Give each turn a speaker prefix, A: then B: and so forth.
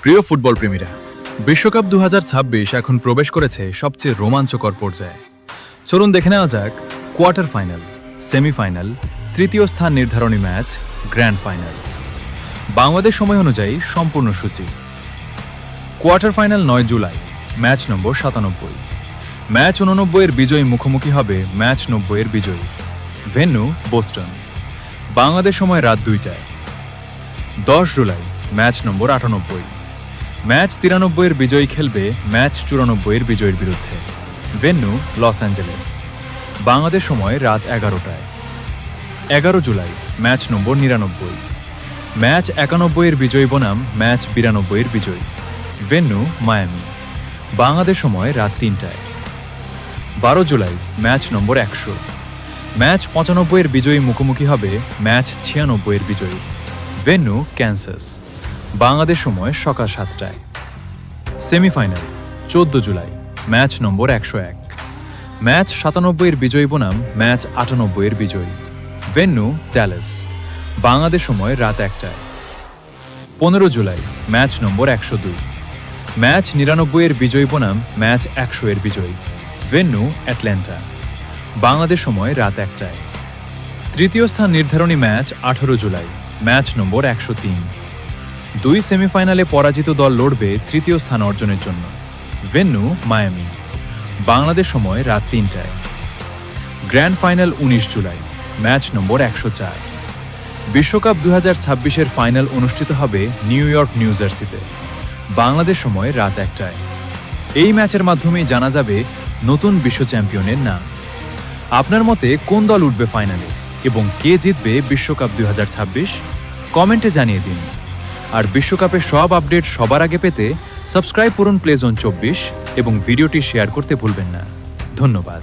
A: প্রিয় ফুটবল প্রেমীরা, বিশ্বকাপ 2026 এখন প্রবেশ করেছে সবচেয়ে রোমাঞ্চকর পর্যায়ে। চলুন দেখে নেওয়া যাক কোয়ার্টার ফাইনাল, সেমিফাইনাল, তৃতীয় স্থান নির্ধারণী ম্যাচ, গ্র্যান্ড ফাইনাল। বাংলাদেশ সময় অনুযায়ী সম্পূর্ণ সূচি। কোয়ার্টার ফাইনাল 9 জুলাই, ম্যাচ নম্বর 97। ম্যাচ 89 এর বিজয়ী মুখোমুখি হবে ম্যাচ 90 এর বিজয়ী। Venue Boston. বাংলাদেশ সময় রাত 2টায়। 10 জুলাই, ম্যাচ নম্বর 98। ম্যাচ 93 এর বিজয়ী খেলবে ম্যাচ 94 এর বিজয়ীর বিরুদ্ধে। Venue Los Angeles. বাংলাদেশ সময় রাত 11টায়। 11 জুলাই, ম্যাচ নম্বর 99। ম্যাচ 91 এর বিজয়ী বনাম ম্যাচ 92 এর বিজয়ী। Venue Miami. বাংলাদেশ সময় রাত 3টায়। 12 জুলাই, ম্যাচ নম্বর 100। ম্যাচ 95 এর বিজয়ী মুখোমুখি হবে ম্যাচ 96 এর বিজয়ী। Venue Kansas. বাংলাদেশ সময় সকাল 7টায়। সেমিফাইনাল 14 জুলাই, ম্যাচ নম্বর 101। ম্যাচ 97 এর বিজয়ী বনাম ম্যাচ 98 এর বিজয়ী। Venue Dallas. বাংলাদেশ সময় রাত 1টায়। 15 জুলাই, ম্যাচ নম্বর 102। ম্যাচ 99 এর বিজয়ী বনাম ম্যাচ 100 এর বিজয়ী। Venue Atlanta. বাংলাদেশ সময় রাত 1টায়। তৃতীয় স্থান নির্ধারণী ম্যাচ 18 জুলাই, ম্যাচ নম্বর 103। দুই সেমিফাইনালে পরাজিত দল লড়বে তৃতীয় স্থান অর্জনের জন্য। Venue Miami. বাংলাদেশ সময় রাত 3টায়। গ্র্যান্ড ফাইনাল 19 জুলাই, ম্যাচ নম্বর 104। বিশ্বকাপ 2026-এর ফাইনাল অনুষ্ঠিত হবে নিউ ইয়র্ক, নিউ জার্সিতে। বাংলাদেশ সময় রাত 1টায়। এই ম্যাচের মাধ্যমেই জানা যাবে নতুন বিশ্ব চ্যাম্পিয়নের নাম। আপনার মতে কোন দল উঠবে ফাইনালে এবং কে জিতবে বিশ্বকাপ 2026? কমেন্টে জানিয়ে দিন। আর বিশ্বকাপের সব আপডেট সবার আগে পেতে সাবস্ক্রাইব করুন প্লেজোন 24 এবং ভিডিওটি শেয়ার করতে ভুলবেন না। ধন্যবাদ।